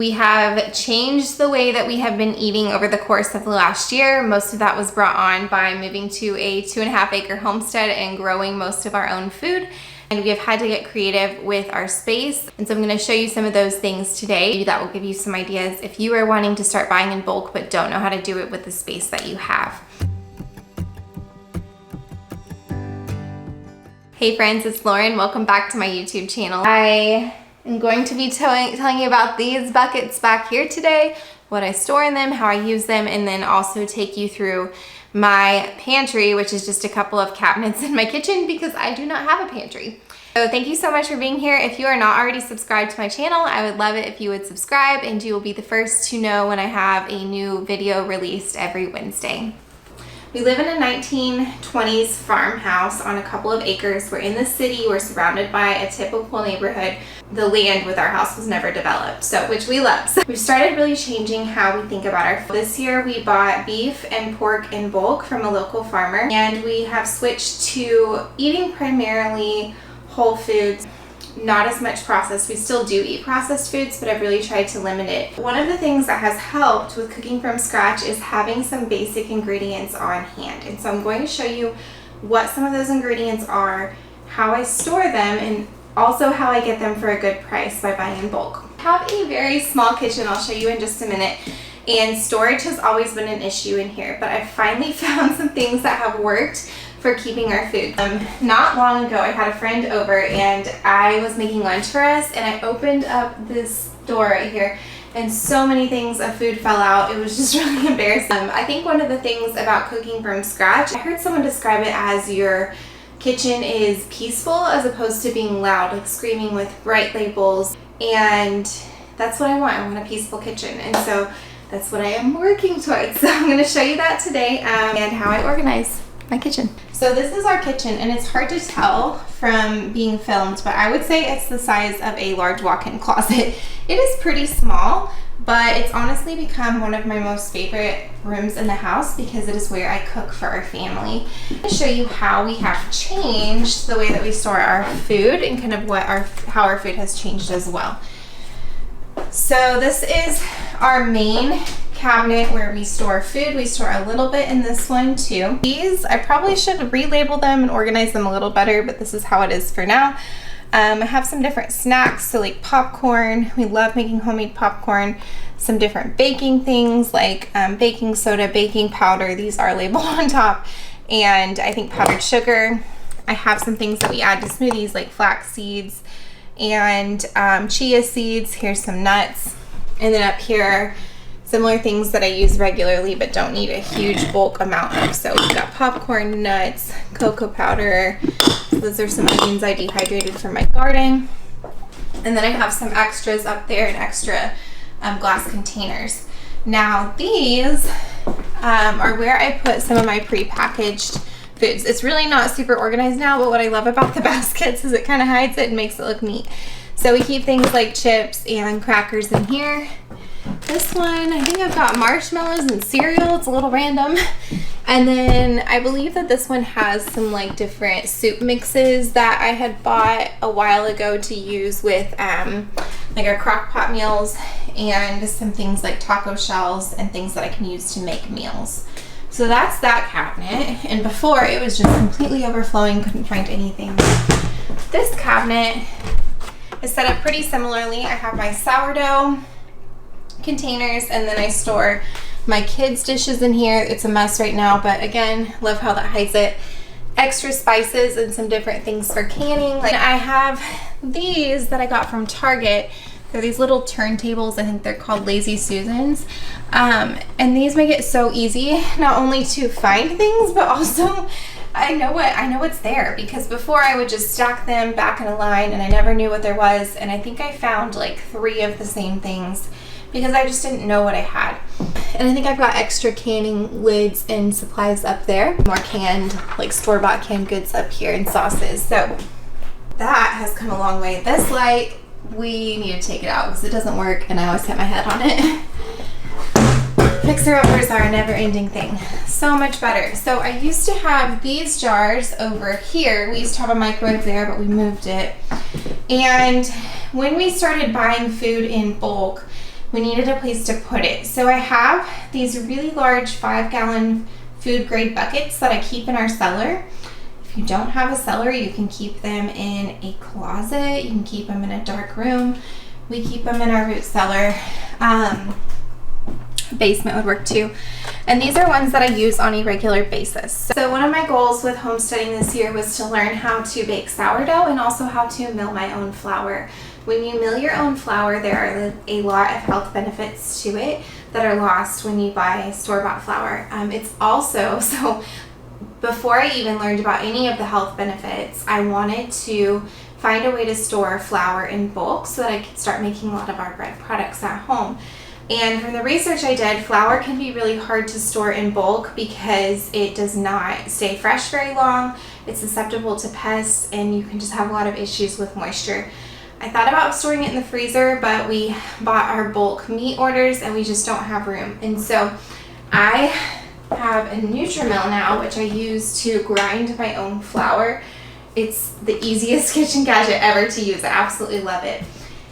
We have changed the way that we have been eating over the course of the last year. Most of that was brought on by moving to a 2.5 acre homestead and growing most of our own food. And we have had to get creative with our space. And so I'm gonna show you some of those things today. That will give you some ideas if you are wanting to start buying in bulk but don't know how to do it with the space that you have. Hey friends, it's Lauren. Welcome back to my YouTube channel. I'm going to be telling you about these buckets back here today, what I store in them, how I use them, and then also take you through my pantry, which is just a couple of cabinets in my kitchen because I do not have a pantry. So thank you so much for being here. If you are not already subscribed to my channel, I would love it if you would subscribe and you will be the first to know when I have a new video released every Wednesday. We live in a 1920s farmhouse on a couple of acres. We're in the city. We're surrounded by a typical neighborhood. The land with our house was never developed, which we love. So we've started really changing how we think about our food. This year we bought beef and pork in bulk from a local farmer, and we have switched to eating primarily whole foods. Not as much processed. We still do eat processed foods, but I've really tried to limit it. One of the things that has helped with cooking from scratch is having some basic ingredients on hand. And so I'm going to show you what some of those ingredients are, how I store them, and also how I get them for a good price by buying in bulk. I have a very small kitchen. I'll show you in just a minute. And storage has always been an issue in here, but I finally found some things that have worked for keeping our food. Not long ago, I had a friend over and I was making lunch for us, and I opened up this door right here and so many things of food fell out. It was just really embarrassing. I think one of the things about cooking from scratch, I heard someone describe it as your kitchen is peaceful as opposed to being loud, like screaming with bright labels. And that's what I want. I want a peaceful kitchen. And so that's what I am working towards. So I'm gonna show you that today and how I organize my kitchen. So this is our kitchen, and it's hard to tell from being filmed, but I would say it's the size of a large walk-in closet. It is pretty small, but it's honestly become one of my most favorite rooms in the house because it is where I cook for our family. I'm going to show you how we have changed the way that we store our food and kind of how our food has changed as well. So this is our main cabinet where we store food. We store a little bit in this one too. These, I probably should relabel them and organize them a little better, but this is how it is for now. I have some different snacks, so like popcorn. We love making homemade popcorn. Some different baking things like baking soda, baking powder. These are labeled on top. And I think powdered sugar. I have some things that we add to smoothies like flax seeds and chia seeds. Here's some nuts. And then up here, similar things that I use regularly but don't need a huge bulk amount of. So we've got popcorn, nuts, cocoa powder. So those are some onions I dehydrated from my garden. And then I have some extras up there in extra glass containers. Now these are where I put some of my pre-packaged foods. It's really not super organized now, but what I love about the baskets is it kind of hides it and makes it look neat. So we keep things like chips and crackers in here. This one, I think I've got marshmallows and cereal. It's a little random. And then I believe that this one has some like different soup mixes that I had bought a while ago to use with like our crock pot meals and some things like taco shells and things that I can use to make meals. So that's that cabinet. And before it was just completely overflowing, couldn't find anything. This cabinet is set up pretty similarly. I have my sourdough containers, and then I store my kids' dishes in here. It's a mess right now, but again, love how that hides it. Extra spices and some different things for canning. Like I have these that I got from Target. They're these little turntables. I think they're called Lazy Susans. And these make it so easy not only to find things, but also I know what's there, because before I would just stack them back in a line and I never knew what there was. And I think I found like 3 of the same things because I just didn't know what I had. And I think I've got extra canning lids and supplies up there. More canned, like store-bought canned goods up here and sauces. So that has come a long way. This light, we need to take it out because it doesn't work and I always hit my head on it. Fixer-uppers are a never-ending thing. So much better. So I used to have these jars over here. We used to have a microwave there, but we moved it. And when we started buying food in bulk, we needed a place to put it. So I have these really large 5-gallon food grade buckets that I keep in our cellar. If you don't have a cellar, you can keep them in a closet. You can keep them in a dark room. We keep them in our root cellar. Basement would work too. And these are ones that I use on a regular basis. So one of my goals with homesteading this year was to learn how to bake sourdough and also how to mill my own flour. When you mill your own flour, there are a lot of health benefits to it that are lost when you buy store-bought flour. It's also, so before I even learned about any of the health benefits, I wanted to find a way to store flour in bulk so that I could start making a lot of our bread products at home. And from the research I did, flour can be really hard to store in bulk because it does not stay fresh very long. It's susceptible to pests, and you can just have a lot of issues with moisture. I thought about storing it in the freezer, but we bought our bulk meat orders and we just don't have room. And so I have a Nutri-Mill now, which I use to grind my own flour. It's the easiest kitchen gadget ever to use. I absolutely love it.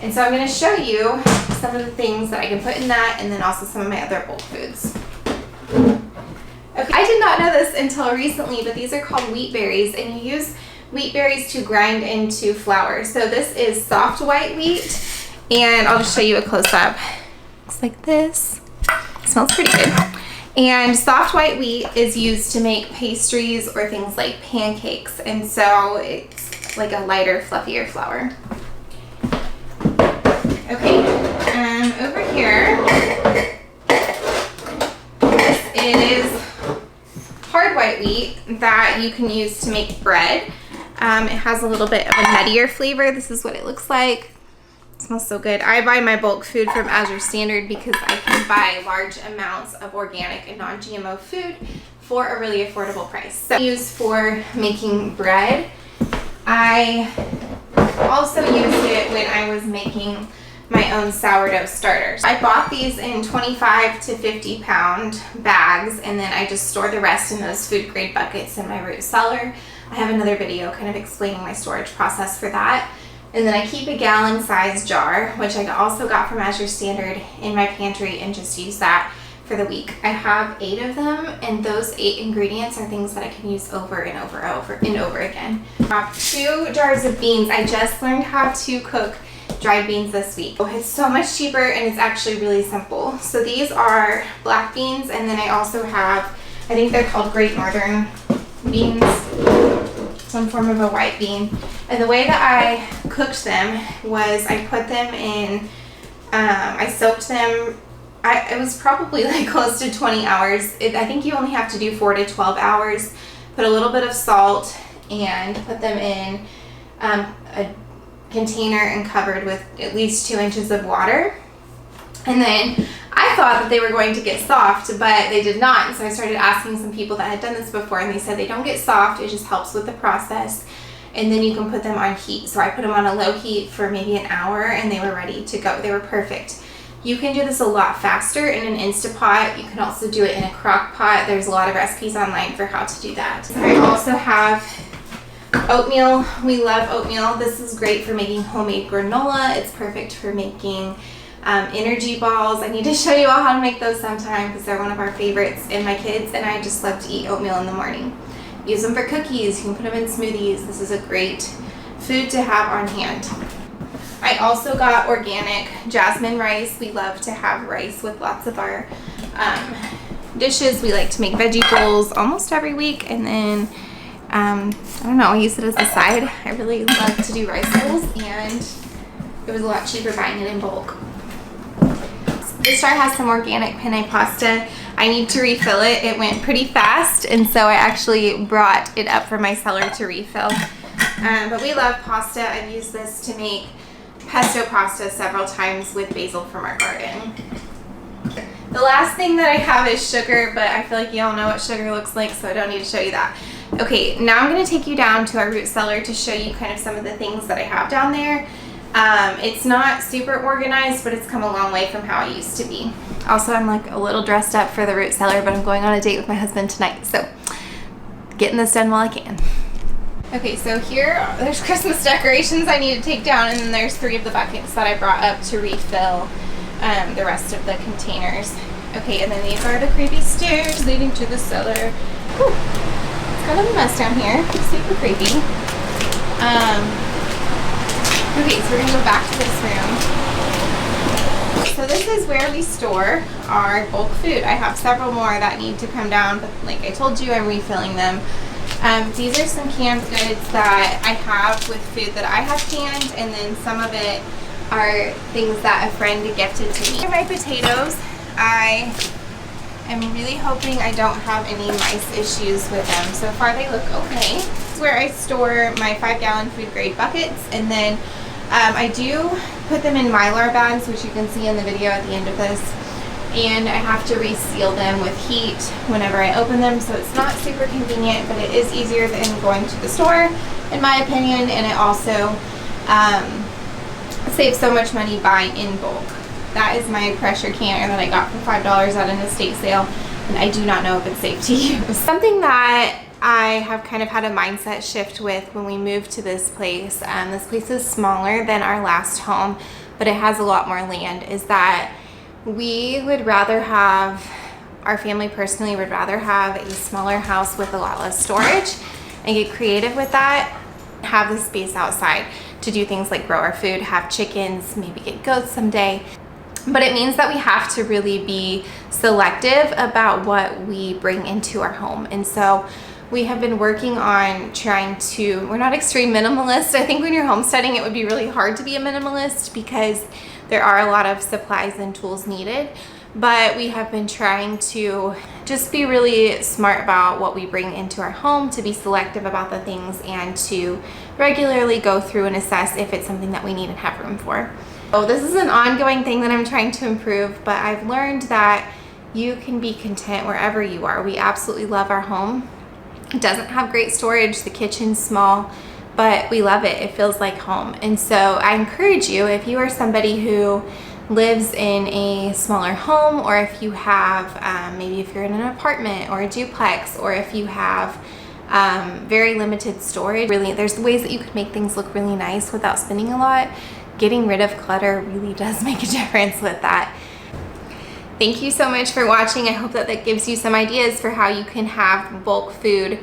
And so I'm going to show you some of the things that I can put in that, and then also some of my other bulk foods. Okay, I did not know this until recently, but these are called wheat berries, and you use wheat berries to grind into flour. So this is soft white wheat, and I'll just show you a close-up. Looks like this. It smells pretty good. And soft white wheat is used to make pastries or things like pancakes, and so it's like a lighter, fluffier flour. Okay, over here, this is hard white wheat that you can use to make bread. It has a little bit of a nuttier flavor. This is what it looks like. It smells so good. I buy my bulk food from Azure Standard because I can buy large amounts of organic and non-GMO food for a really affordable price. So used for making bread. I also used it when I was making my own sourdough starters. I bought these in 25 to 50 pound bags, and then I just store the rest in those food grade buckets in my root cellar. I have another video kind of explaining my storage process for that. And then I keep a gallon size jar, which I also got from Azure Standard, in my pantry, and just use that for the week. I have 8 of them, and those 8 ingredients are things that I can use over and over again. I have 2 jars of beans. I just learned how to cook dried beans this week. It's so much cheaper, and it's actually really simple. So these are black beans, and then I also have, I think they're called Great Northern beans, some form of a white bean. And the way that I cooked them was I put them in, I soaked them, it was probably like close to 20 hours. I think you only have to do 4 to 12 hours. Put a little bit of salt and put them in a container and covered with at least 2 inches of water. And then I thought that they were going to get soft, but they did not. And so I started asking some people that had done this before, and they said they don't get soft. It just helps with the process. And then you can put them on heat. So I put them on a low heat for maybe an hour, and they were ready to go. They were perfect. You can do this a lot faster in an Instapot. You can also do it in a crock pot. There's a lot of recipes online for how to do that. I also have oatmeal. We love oatmeal. This is great for making homemade granola. It's perfect for making energy balls. I need to show you all how to make those sometime because they're one of our favorites in my kids, and I just love to eat oatmeal in the morning. Use them for cookies. You can put them in smoothies. This is a great food to have on hand. I also got organic jasmine rice. We love to have rice with lots of our dishes. We like to make veggie bowls almost every week, and then I don't know, I use it as a side. I really love to do rice bowls, and it was a lot cheaper buying it in bulk. This jar has some organic penne pasta. I need to refill it. It went pretty fast, and so I actually brought it up from my cellar to refill. But we love pasta. I've used this to make pesto pasta several times with basil from our garden. The last thing that I have is sugar, but I feel like you all know what sugar looks like, so I don't need to show you that. Okay, now I'm going to take you down to our root cellar to show you kind of some of the things that I have down there. It's not super organized, but it's come a long way from how it used to be. Also, I'm like a little dressed up for the root cellar, but I'm going on a date with my husband tonight, so getting this done while I can. Okay, so here, there's Christmas decorations I need to take down, and then there's 3 of the buckets that I brought up to refill the rest of the containers. Okay, and then these are the creepy stairs leading to the cellar. Whew. It's kind of a mess down here. Super creepy. Okay, so we're gonna go back to this room. So this is where we store our bulk food. I have several more that need to come down, but like I told you, I'm refilling them. These are some canned goods that I have with food that I have canned, and then some of it are things that a friend gifted to me. Here are my potatoes. I am really hoping I don't have any mice issues with them. So far they look okay. This is where I store my 5-gallon food grade buckets, and then I do put them in Mylar bags, which you can see in the video at the end of this, and I have to reseal them with heat whenever I open them, so it's not super convenient, but it is easier than going to the store, in my opinion, and it also saves so much money buying in bulk. That is my pressure canner that I got for $5 at an estate sale, and I do not know if it's safe to use. Something that I have kind of had a mindset shift with when we moved to this place is smaller than our last home, but it has a lot more land, is that we would rather have, our family personally would rather have a smaller house with a lot less storage and get creative with that, have the space outside to do things like grow our food, have chickens, maybe get goats someday. But it means that we have to really be selective about what we bring into our home. And so we have been working on trying to, we're not extreme minimalists. I think when you're homesteading, it would be really hard to be a minimalist because there are a lot of supplies and tools needed. But we have been trying to just be really smart about what we bring into our home, to be selective about the things, and to regularly go through and assess if it's something that we need and have room for. So this is an ongoing thing that I'm trying to improve, but I've learned that you can be content wherever you are. We absolutely love our home. It doesn't have great storage, the kitchen's small, but we love it. It feels like home. And so I encourage you, if you are somebody who lives in a smaller home, or if you have, maybe if you're in an apartment or a duplex, or if you have very limited storage, really there's ways that you could make things look really nice without spending a lot. Getting rid of clutter really does make a difference with that. Thank you so much for watching. I hope that that gives you some ideas for how you can have bulk food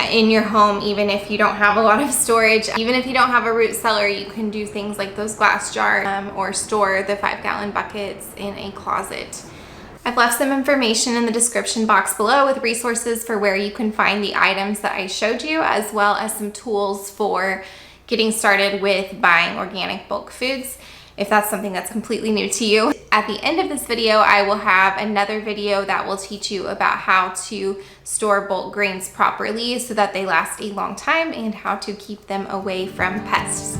in your home, even if you don't have a lot of storage. Even if you don't have a root cellar, you can do things like those glass jars, or store the 5-gallon buckets in a closet. I've left some information in the description box below with resources for where you can find the items that I showed you, as well as some tools for getting started with buying organic bulk foods, if that's something that's completely new to you. At the end of this video, I will have another video that will teach you about how to store bulk grains properly so that they last a long time, and how to keep them away from pests.